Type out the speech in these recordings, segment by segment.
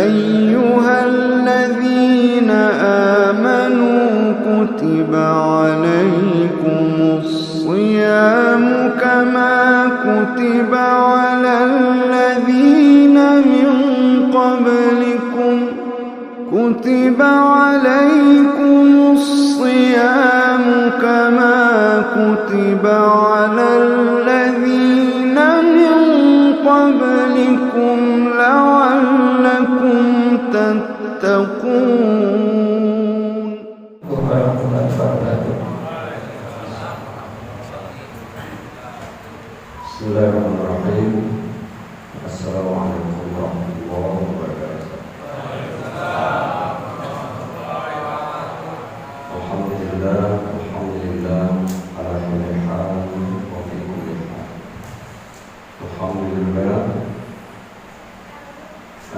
أيها الذين آمنوا كتب عليكم الصيام كما كتب على الذين من قبلكم كتب عليكم الصيام كما كتب على الذين من قبلكم لعلكم تتقون. Bismillahirrahmanirrahim. Assalamualaikum warahmatullahi wabarakatuh. Alhamdulillah ala kulli hal wa fi kulli hal. Alhamdulillah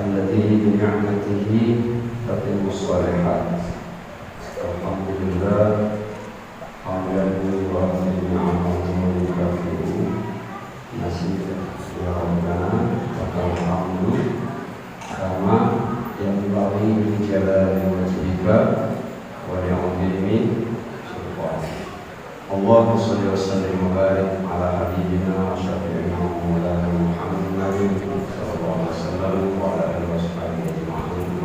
alladzi bi ni'matihi tatimmu shalihat. Alhamdulillah hamdan wa ni'matan kafiru nasib ya rabbana wa alhamdu kama yang bagi jalali wajhika wa li'udhimi sultan. Allahumma shalli wa sallim wa barik ala habibina syafi'ina maulana Muhammadin sallallahu alaihi wasallam wa ala alihi washabihi ajma'in.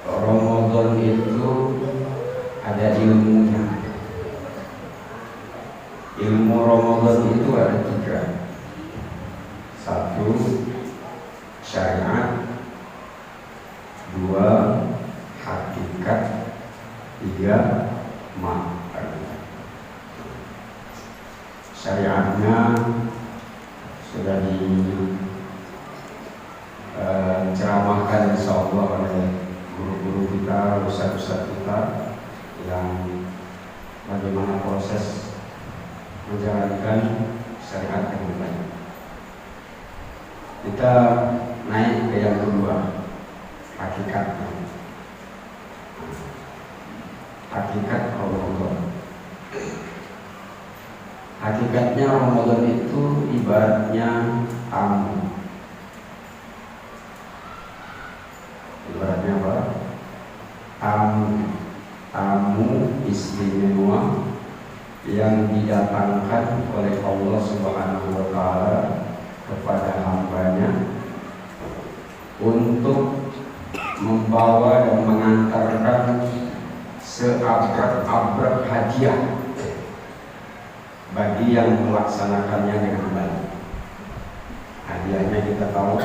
Ramadan itu ada ilmunya. Ilmu Ramadan itu ada 3. 1 syariat, 2 hakikat, 3 makna. Syariatnya sudah diceramahkan insyaallah oleh guru-guru kita, ustaz-ustaz kita yang bagaimana proses menjalankan syariat yang baik. Kita naik ke yang kedua, hakikatnya. Hakikat Ramadan. Hakikatnya Ramadan itu ibaratnya tamu. Ibaratnya apa? Tamu istimewa yang didatangkan oleh Allah Subhanahu wa taala kepada hambanya untuk membawa dan mengantarkan seabrek-abrek hadiah bagi yang melaksanakannya dengan baik. Hadiahnya kita tahu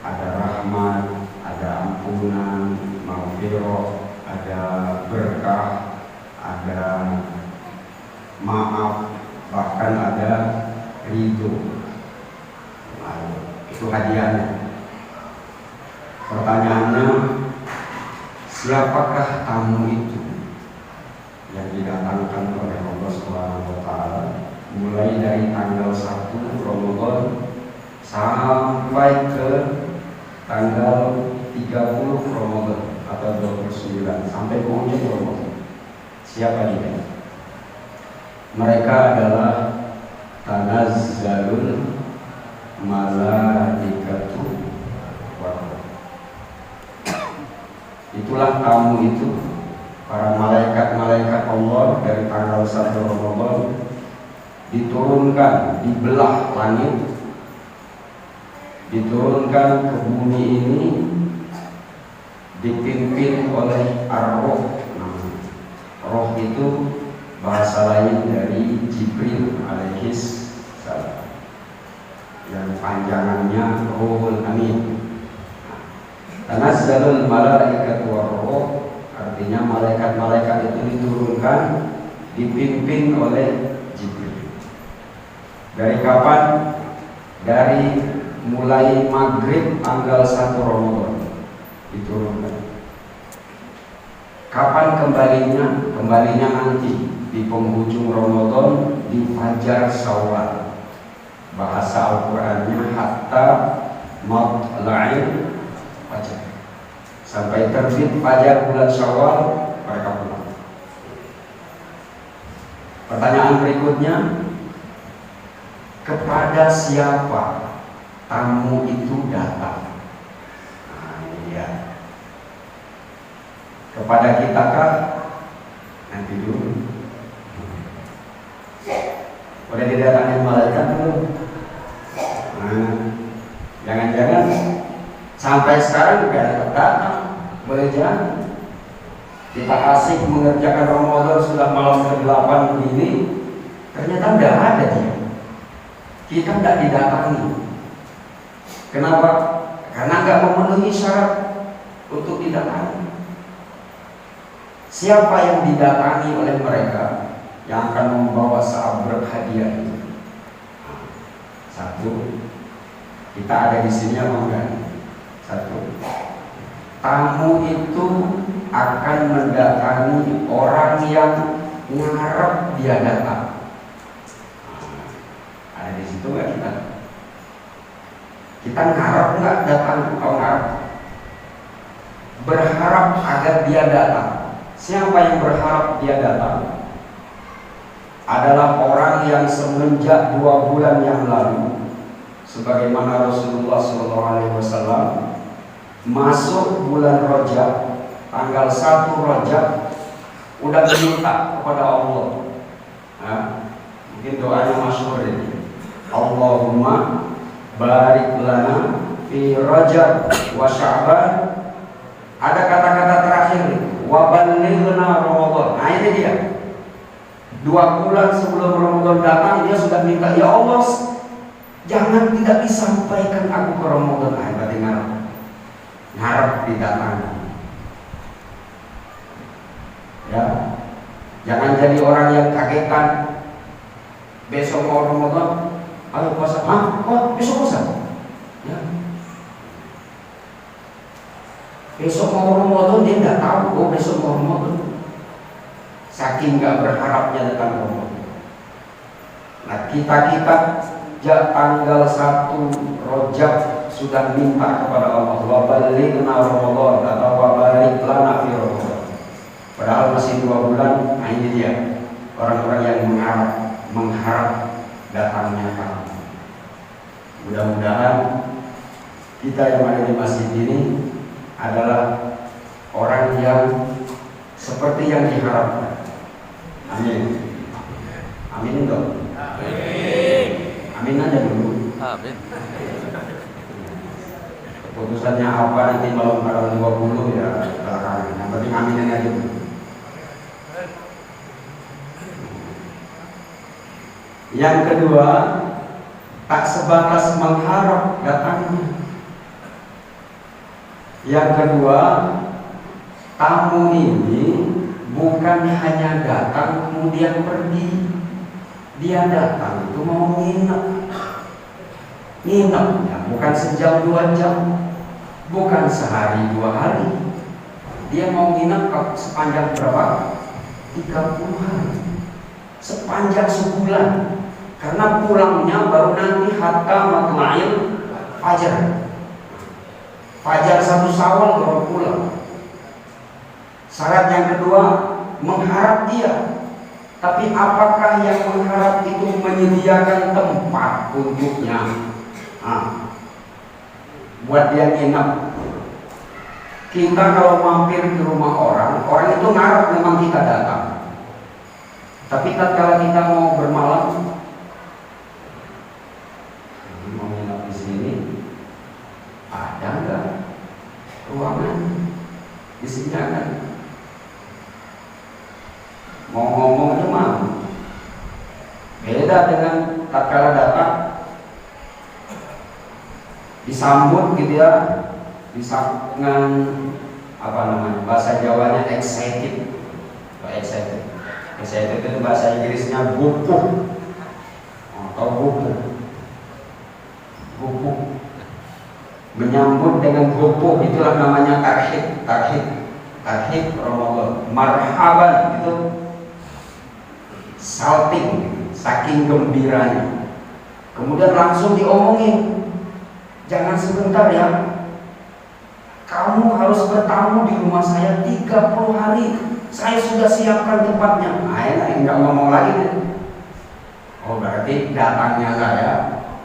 ada rahmat, ada ampunan, maghfirah, ada berkah, ada maaf, bahkan ada ridho. Itu hadiahnya. Pertanyaannya, siapakah tamu itu yang didatangkan oleh Allah Subhanahu wa taala mulai dari tanggal 1 Ramadan sampai ke tanggal 30 Ramadan atau 29 sampai ke ujung Ramadan? Siapa dia? Mereka adalah tanazzalul malaikatu warahmah. Itulah tamu itu, para malaikat-malaikat Allah dari tanggal 1 Ramadan diturunkan di belah langit, diturunkan ke bumi ini, dipimpin oleh ar-Ruh. Roh itu bahasa lain dari Jibril alaihis salam, yang panjangannya Ruhul Amin. Tanazzalul malaikatu war-ruh, artinya malaikat-malaikat itu diturunkan, dipimpin oleh Jibril. Dari kapan? Dari mulai maghrib tanggal 1 Ramadan diturunkan Kapan kembalinya? Kembalinya nanti di penghujung Ramadan, di Fajar Syawal. Bahasa Al-Qur'annya hatta matla'il fajar. Sampai terbit fajar bulan Syawal mereka pulang. Pertanyaan berikutnya, kepada siapa tamu itu datang? Nah, iya. Kepada kita kah? Nanti dulu. Udah didatangi malaikat belum? Nah, jangan-jangan sampai sekarang juga datang. Boleh jadi kita asik mengerjakan Ramadan sudah malam ke-8 begini, ternyata tidak ada dia. Kita tidak didatangi. Kenapa? Karena nggak memenuhi syarat untuk didatangi. Siapa yang didatangi oleh mereka yang akan membawa seabrek hadiah itu? Satu, kita ada di sini apa enggak? Satu, tamu itu akan mendatangi orang yang ngarep dia datang. Ada di situ nggak kita? Kita ngarep nggak datang atau ngarep? Berharap agar dia datang. Siapa yang berharap dia datang? Adalah orang yang semenjak 2 bulan yang lalu, sebagaimana Rasulullah SAW masuk bulan Rajab, tanggal 1 Rajab, udah minta kepada Allah. Nah, mungkin doanya masyhur ini. Allahumma barik lana fi Rajab wa Sya'ban. Ada kata-kata terakhir, wa ballighna Ramadan. Nah, ini dia. 2 bulan sebelum Ramadan datang, dia sudah minta, ya Allah, jangan tidak disampaikan aku ke Ramadan. Nah, berarti ngarep didatangi. Ya, jangan jadi orang yang kagetan. Besok mau Ramadan, ayo puasa. Oh, besok puasa. Ya. Besok mau Ramadan dia tidak tahu. Oh, besok mau Ramadan. Saking nggak berharapnya datang Ramadan. Nah, kita tanggal 1 Rajab sudah minta kepada Allah, wa ballighna Ramadan atau wa barik lana fi Ramadan. Padahal masih 2 bulan. Nah, ini dia orang-orang yang mengharap datangnya kamu. Mudah-mudahan kita yang ada di masjid ini adalah orang yang seperti yang diharapkan. Amin. Amin dong. Amin. Amin aja dulu. Amin. Keputusannya apa nanti malam tanggal 20 ya belakangan. Yang penting amin aja dulu. Yang kedua, tak sebatas mengharap datangnya. Yang kedua, tamu ini bukan hanya datang kemudian pergi. Dia datang itu mau nginep ya, bukan sejam 2 jam, bukan sehari 2 hari. Dia mau nginep sepanjang berapa? 30 hari, sepanjang sebulan. Karena pulangnya baru nanti hatta matla'il fajar. Fajar 1 Syawal baru pulang. Syarat yang kedua, mengharap dia. Tapi apakah yang mengharap itu menyediakan tempat untuknya? Buat dia nginep. Kita kalau mampir ke rumah orang itu ngarep memang kita datang. Tapi tatkala kita mau bermalam, mau nginep di sini, ada nggak ruangan disediakan? Mau ngomong aja mau. Beda dengan tatkala datang disambut gitu ya, disambut dengan apa namanya, bahasa Jawanya excited. Excited itu bahasa Inggrisnya gupuh atau gupuh. Menyambut dengan gupuh itulah namanya tarhib. Tarhib Ramadan, marhaban itu shouting, saking gembiranya. Kemudian langsung diomongin, jangan sebentar ya, kamu harus bertamu di rumah saya 30 hari, saya sudah siapkan tempatnya. Nah, enak, nggak ngomong lagi deh. Oh, berarti datangnya saya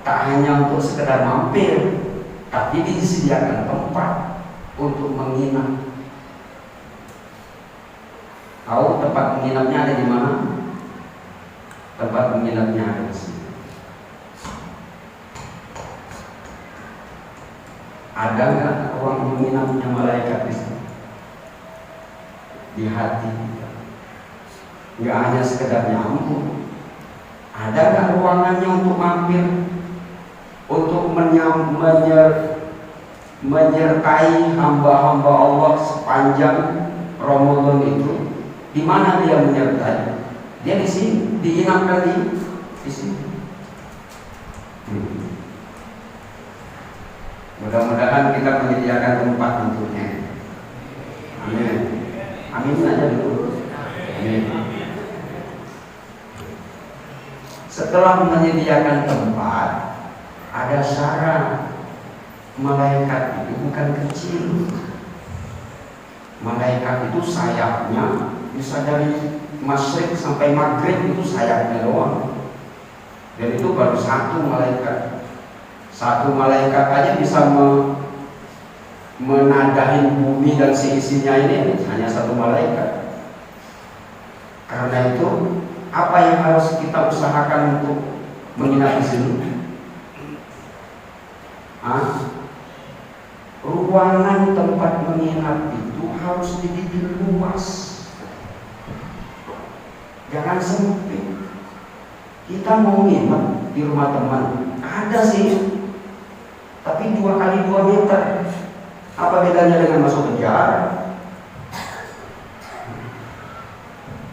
tak hanya untuk sekedar mampir, tapi disediakan tempat untuk menginap. Tahu tempat menginapnya ada di mana? Tempat menginapnya ada di sini. Ada nggak ruang menginapnya malaikat di sini? Di hati kita. Nggak hanya sekedar nyambung. Ada nggak ruangannya untuk mampir, untuk menyertai hamba-hamba Allah sepanjang Ramadan itu? Di mana dia menyertai? Dia di sini, diinapkan di sini. Mudah-mudahan kita menyediakan tempat untuknya. Amin. Amin aja dulu. Amin. Setelah menyediakan tempat, ada syarat. Malaikat itu bukan kecil. Malaikat itu sayapnya bisa dari masyrik sampai maghrib, itu sayapnya doang. Dan itu baru satu malaikat. Satu malaikat aja bisa menadahin bumi dan seisinya ini, hanya satu malaikat. Karena itu, apa yang harus kita usahakan untuk menginap di sini? Ruangan tempat menginap itu harus dibikin luas, jangan sempit. Kita mau nginap di rumah teman, ada sih, tapi 2 kali 2 meter. Apa bedanya dengan masuk penjara?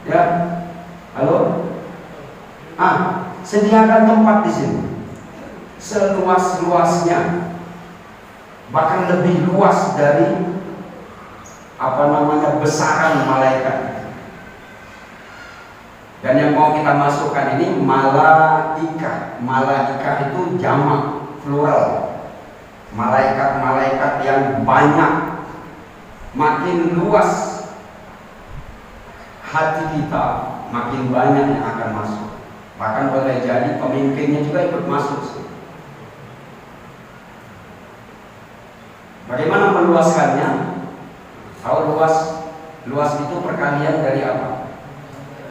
Ya, halo? Sediakan tempat di sini seluas-luasnya, bahkan lebih luas dari besaran malaikat. Dan yang mau kita masukkan ini malaika. Malaika itu jamak, plural. Malaikat-malaikat yang banyak. Makin luas hati kita, makin banyak yang akan masuk. Bahkan boleh jadi pemimpinnya juga ikut masuk. Bagaimana meluaskannya? Tahu luas? Luas itu perkalian dari apa?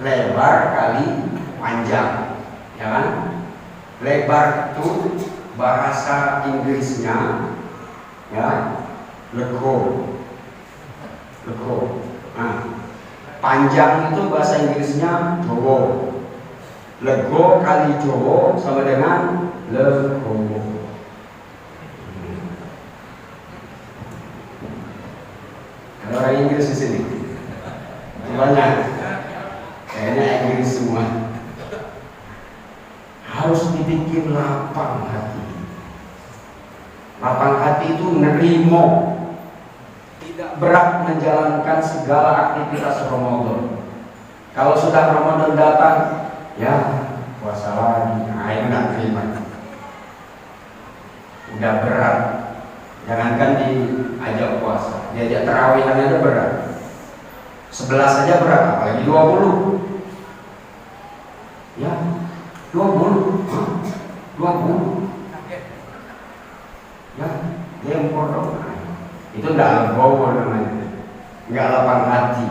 Lebar kali panjang, ya kan? Lebar itu bahasa Inggrisnya, ya, lego. Nah, panjang itu bahasa Inggrisnya jowo. Lego kali jowo sama dengan lego. Ada orang Inggris di sini? Banyak. Kayaknya Inggris semua. Harus dibikin lapang hati. Lapang hati itu nerimo, tidak berat menjalankan segala aktivitas Ramadan. Kalau sudah Ramadan datang, ya puasa lagi, nggak terima. Udah berat. Jangankan diajak puasa, diajak terawihan aja berat. 11 saja berat, apalagi 20. Ya, 20. 20. Ya, dia bodoh. Itu enggak legowo namanya. Enggak lapang hati.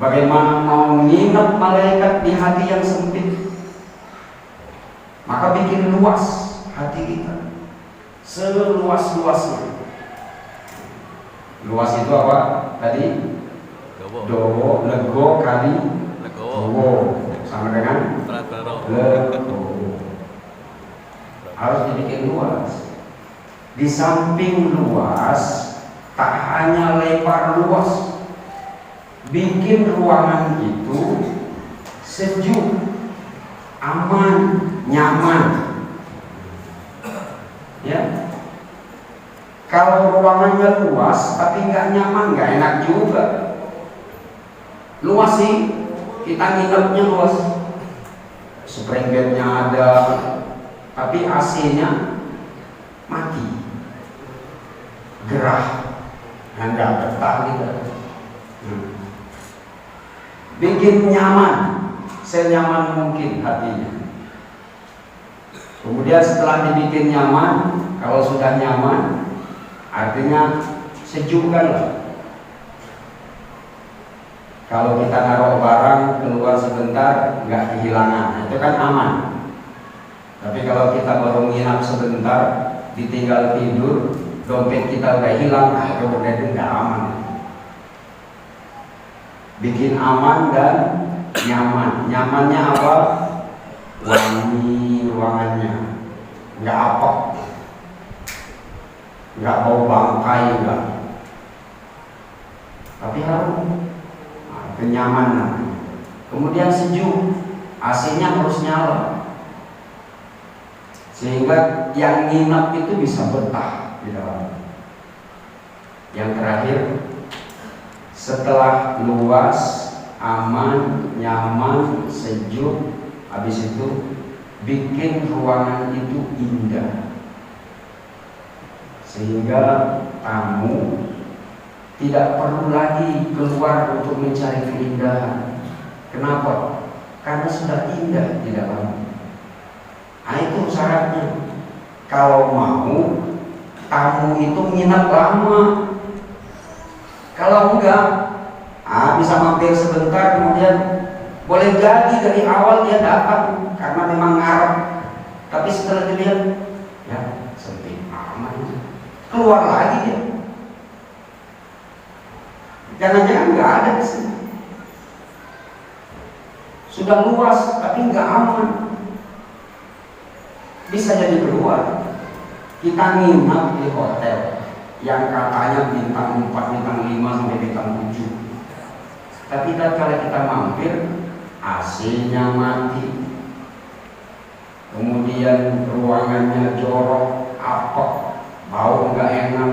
Bagaimana mau nginep malaikat di hati yang sempit? Maka bikin luas hati kita. Seluas-luasnya. Luas itu apa? Tadi dowo, lego kali dowo sama dengan lego. Harus dibikin luas. Di samping luas, tak hanya lebar luas, bikin ruangan itu sejuk, aman, nyaman. Ya, kalau ruangannya luas tapi nggak nyaman, nggak enak juga. luas sih, kita nginepnya luas, spring bednya ada, tapi AC-nya mati, gerah, nggak betah gitu. Bikin nyaman, senyaman mungkin hatinya. Kemudian setelah dibikin nyaman, kalau sudah nyaman, artinya sejuk kan lah. Kalau kita naruh barang keluar sebentar nggak kehilangan, itu kan aman. Tapi kalau kita baru nginap sebentar, ditinggal tidur, dompet kita udah hilang, nah itu berarti nggak aman. Bikin aman dan nyaman. Nyamannya apa? Wangi ruangannya, nggak apek, nggak bau bangkai, nggak. Tapi harum. Kenyamanan. Kemudian sejuk, AC-nya harus nyala sehingga yang nginap itu bisa betah di dalam. Yang terakhir, setelah luas, aman, nyaman, sejuk, habis itu bikin ruangan itu indah sehingga tamu tidak perlu lagi keluar untuk mencari keindahan. Kenapa? Karena sudah indah di dalam. Nah itu syaratnya. Kalau mau tamu itu nginap lama. Kalau enggak, bisa mampir sebentar, kemudian boleh jadi dari awal dia datang karena memang ngarep. Tapi setelah dilihat, ya sempit aman, keluar lagi dia. Jangan-jangan nggak ada di sini. Sudah luas tapi nggak aman. Bisa jadi keluar. Kita nginap di hotel yang katanya bintang 4, bintang 5 sampai bintang 7. Tapi kalau kita mampir, AC-nya mati. Kemudian ruangannya jorok, apek, bau nggak enak.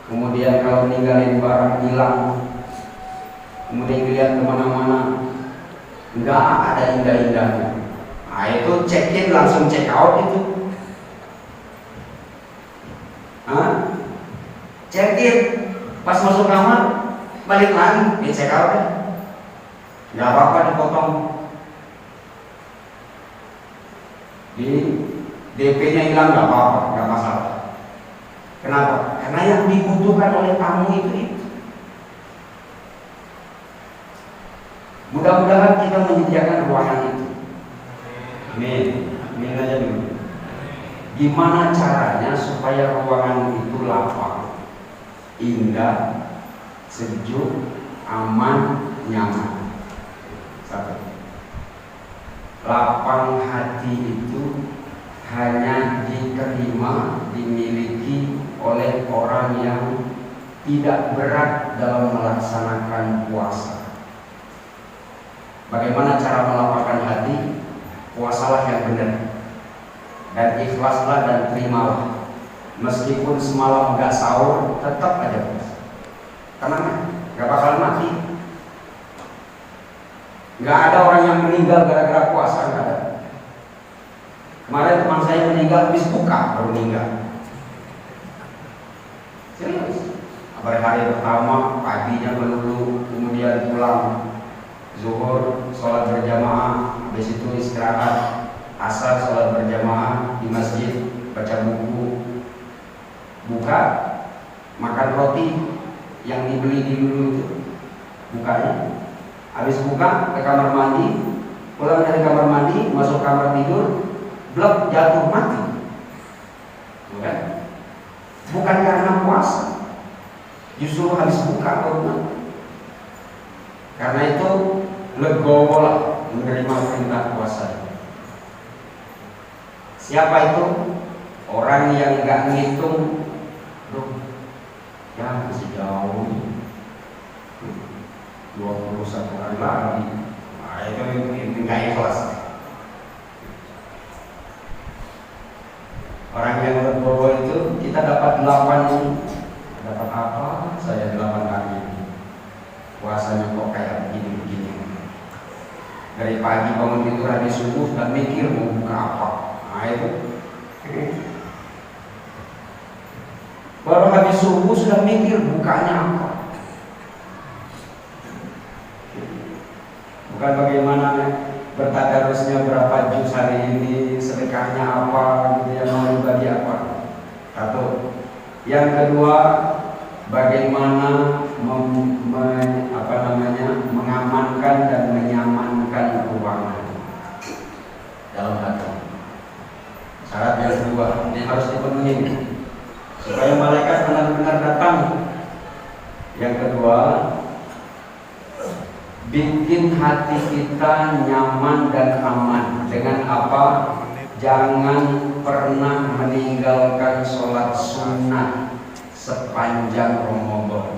Kemudian kalau ninggalin barang hilang, kemudian dilihat kemana-mana, nggak ada indah-indahnya. Nah itu check in langsung check out itu. Check in, pas masuk kamar, balik lagi, check out ya. Nggak apa-apa dipotong. Di DP-nya hilang nggak apa-apa, nggak masalah. Kenapa? Karena yang dibutuhkan oleh tamu itu. Mudah-mudahan kita menyediakan ruangan itu. Amin aja dulu. Gimana caranya supaya ruangan itu lapang, indah, sejuk, aman, nyaman? Satu, lapang hati itu hanya diterima, dimiliki oleh orang yang tidak berat dalam melaksanakan puasa. Bagaimana cara melapangkan hati? Puasalah yang benar dan ikhlaslah dan terimalah. Meskipun semalam gak sahur, tetap aja puasa. Tenang, gak bakal mati. Gak ada orang yang meninggal gara-gara puasa, gak ada. Kemarin teman saya meninggal habis buka baru meninggal. Serius. Hari pertama paginya melulu, kemudian pulang zuhur sholat berjamaah, habis itu istirahat, asar sholat berjamaah di masjid, baca buku, buka, makan roti yang dibeli di dulu itu, bukanya, habis buka ke kamar mandi, pulang dari kamar mandi, masuk kamar tidur, blok jatuh mati. Bukan? Bukan karena puasa, justru habis buka baru mati. Karena itu legowo lah menerima perintah puasa. Siapa itu? Orang yang nggak ngitung, ya masih jauh, 21 hari lagi. Nah itu nggak ikhlas. Orang yang legowo itu kita dapat 8, dapat apa? Saya 8 hari. Puasanya kok kayak begini. Dari pagi bangun tidur habis subuh dan mikir mau buka apa. Nah itu. Baru habis subuh sudah mikir bukanya apa. Bukan bagaimana bertadarusnya berapa juz hari ini, sedekahnya apa, gitu ya, mau bagi apa. Satu. Yang kedua, bagaimana mengamankan dan menyamankan ruangan dalam hati. Syarat yang kedua ini harus dipenuhi supaya malaikat benar-benar datang. Yang kedua, bikin hati kita nyaman dan aman. Dengan apa? Jangan pernah meninggalkan sholat sunnah sepanjang Ramadan.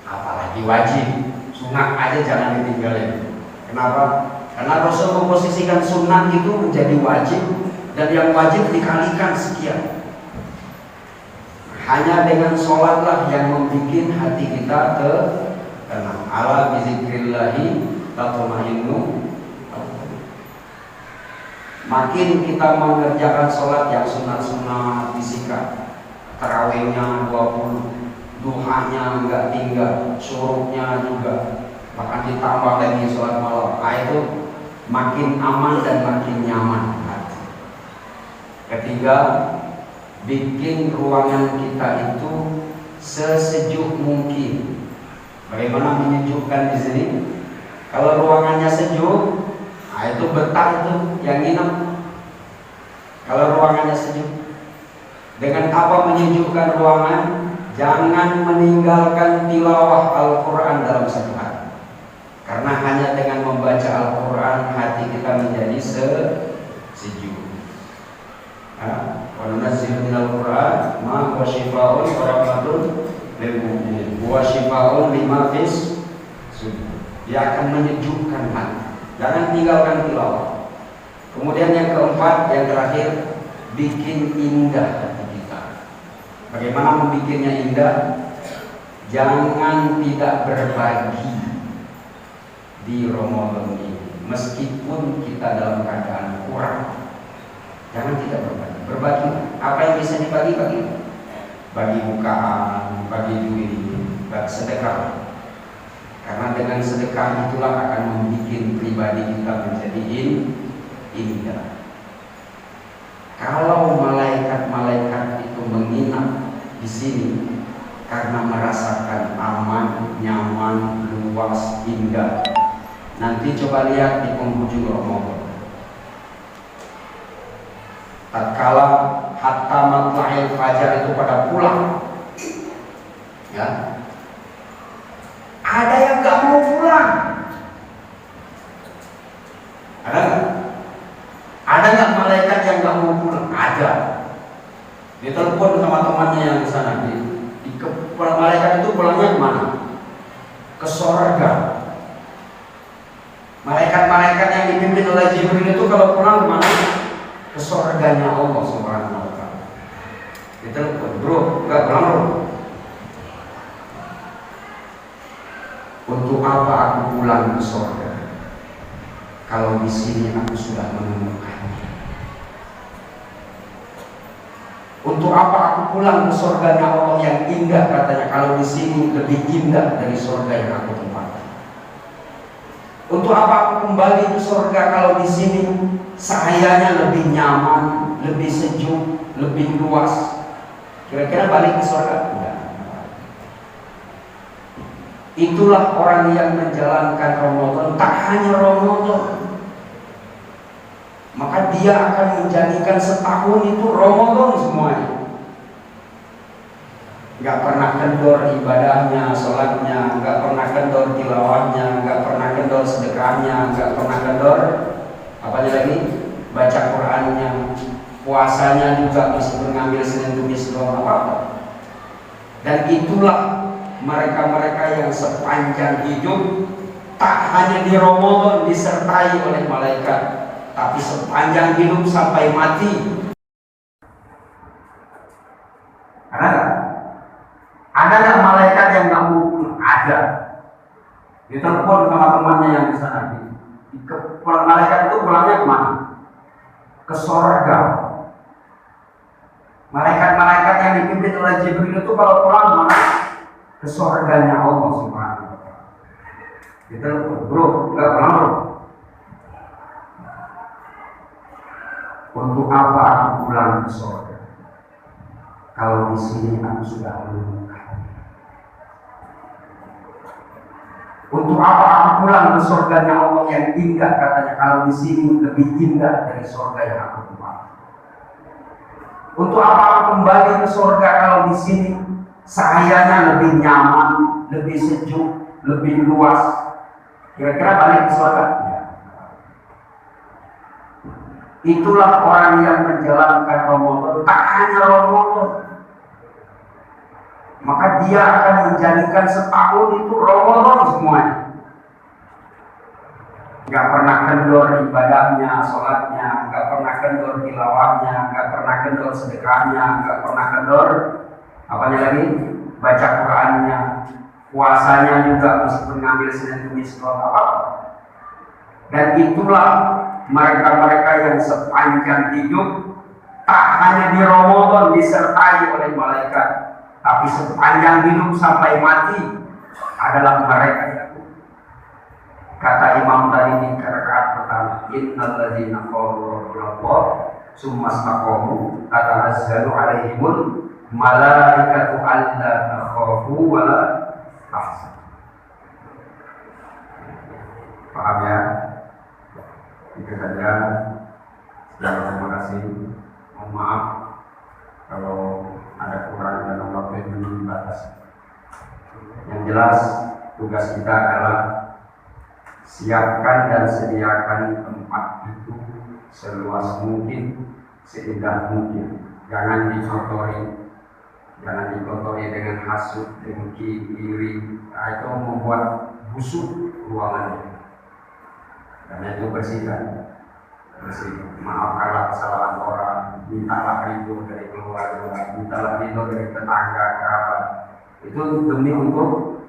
Apalagi wajib, sunnah aja jangan ditinggalin. Kenapa? Karena Rasul memposisikan sunnah itu menjadi wajib, dan yang wajib dikalikan sekian. Hanya dengan sholatlah yang membuat hati kita tenang. Ala bizikrillahi tatma'innu. Makin kita mengerjakan sholat yang sunat-sunat disikat, tarawihnya 20, duhanya enggak tinggal, syuruknya juga, bahkan ditambah lagi sholat malam. Itu makin aman dan makin nyaman hati. Ketiga, bikin ruangan kita itu sesejuk mungkin. Bagaimana menyejukkan di sini? Kalau ruangannya sejuk, itu betah itu yang nginep. Kalau ruangannya sejuk, dengan apa menyejukkan ruangan? Jangan meninggalkan tilawah Al-Quran dalam satu hari. Karena hanya dengan membaca Al-Quran hati kita menjadi sejuk. Wa nunazzilu minal Qur'an ma huwa syifaa'un wa rahmatun lil mu'minin wa syifaa'un lima fis sudur. Dia akan menyejukkan hati. Jangan tinggalkan tilawah. Kemudian yang keempat, yang terakhir, bikin indah hati kita. Bagaimana membikinnya indah? Jangan tidak berbagi di Ramadan ini, meskipun kita dalam keadaan kurang. Jangan tidak berbagi. Berbagi apa yang bisa dibagi, bagi bukaan, bagi duit, bagi sedekah. Karena dengan sedekah itulah akan membuat pribadi kita menjadi indah. Kalau malaikat-malaikat itu menginap di sini karena merasakan aman, nyaman, luas, indah. Nanti coba lihat di penghujung Ramadan. Tatkala hatta matla'il fajar itu pada pulang, ya, ada yang gak mau pulang. Ada nggak? Ada nggak malaikat yang gak mau pulang? Ada. Ditelepon sama temannya yang di sana. Malaikat itu pulangnya kemana? Ke surga. Malaikat-malaikat yang dipimpin oleh Jibril itu kalau pulang kemana? Ke surganya Allah Subhanahu wa Ta'ala. Ditelepon, bro, nggak pulang bro. Untuk apa aku pulang ke surga? Kalau di sini aku sudah menemukannya. Untuk apa aku pulang ke surganya Allah yang indah, katanya, kalau di sini lebih indah dari surga yang aku tempati. Untuk apa aku kembali ke surga kalau di sini sayanya lebih nyaman, lebih sejuk, lebih luas? Kira-kira balik ke surga? Enggak. Itulah orang yang menjalankan Ramadan, tak hanya Ramadan, maka dia akan menjadikan setahun itu Ramadan semuanya. Gak pernah kendor ibadahnya, sholatnya, gak pernah kendor tilawahnya, gak pernah kendor sedekahnya, gak pernah kendor apa lagi, baca Qurannya, puasanya juga meskipun ngambil Senin Kamis doang apa-apa. Dan itulah mereka-mereka yang sepanjang hidup tak hanya di Ramadan disertai oleh malaikat, tapi sepanjang hidup sampai mati. Ada nggak malaikat yang nggak mau? Ada. Ditelepon sama teman-temannya yang di sana. Malaikat itu pulangnya kemana? Ke sorga. Malaikat-malaikat yang dipimpin oleh Jibril itu kalau pulang kemana? Ke sorganya Allah Subhanahu wa Ta'ala. Kita bro, nggak pulang bro. Untuk apa aku pulang ke sorga? Kalau di sini aku sudah menemukan. Untuk apa aku pulang ke surganya Allah yang indah, katanya, kalau di sini lebih indah dari surga yang aku tempati. Untuk apa aku kembali ke surga kalau di sini cahayanya lebih nyaman, lebih sejuk, lebih luas? Kira-kira balik ke surga? Ya. Itulah orang yang menjalankan Ramadan, tak hanya Ramadan, maka dia akan menjadikan setahun itu Ramadan semuanya. Gak pernah kendor ibadahnya, sholatnya, gak pernah kendor tilawahnya, gak pernah kendor sedekahnya, gak pernah kendor apanya lagi, baca Qurannya, puasanya juga meskipun ngambil Senin Kamis apa. Dan itulah mereka-mereka yang sepanjang hidup tak hanya di Ramadan disertai oleh malaikat, tapi sepanjang hidup sampai mati adalah mereka yang, kata Imam tadi di rakaat pertama, innal ladzina qalu rabbuna summa istaqamu tatanazzalu alaihimul malaikatu alla takhafu wa la tahzanu. Paham ya? Itu saja. Terima kasih. Mohon maaf kalau ada kurang dalam waktu yang terbatas. Yang jelas tugas kita adalah siapkan dan sediakan tempat itu seluas mungkin, seindah mungkin. Jangan dikotori dengan hasut, dengki, iri. Itu membuat busuk ruangannya. Karena itu bersihkan. Maafkanlah kesalahan orang, mintalah ridho dari keluarga, mintalah ridho dari tetangga, kerabat. Itu demi untuk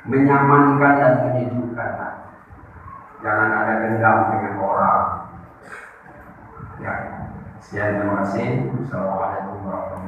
menyamankan dan menyejukkan hati. Jangan ada dendam dengan orang. Ya, sekian, terima kasih. Assalamualaikum warahmatullahi wabarakatuh.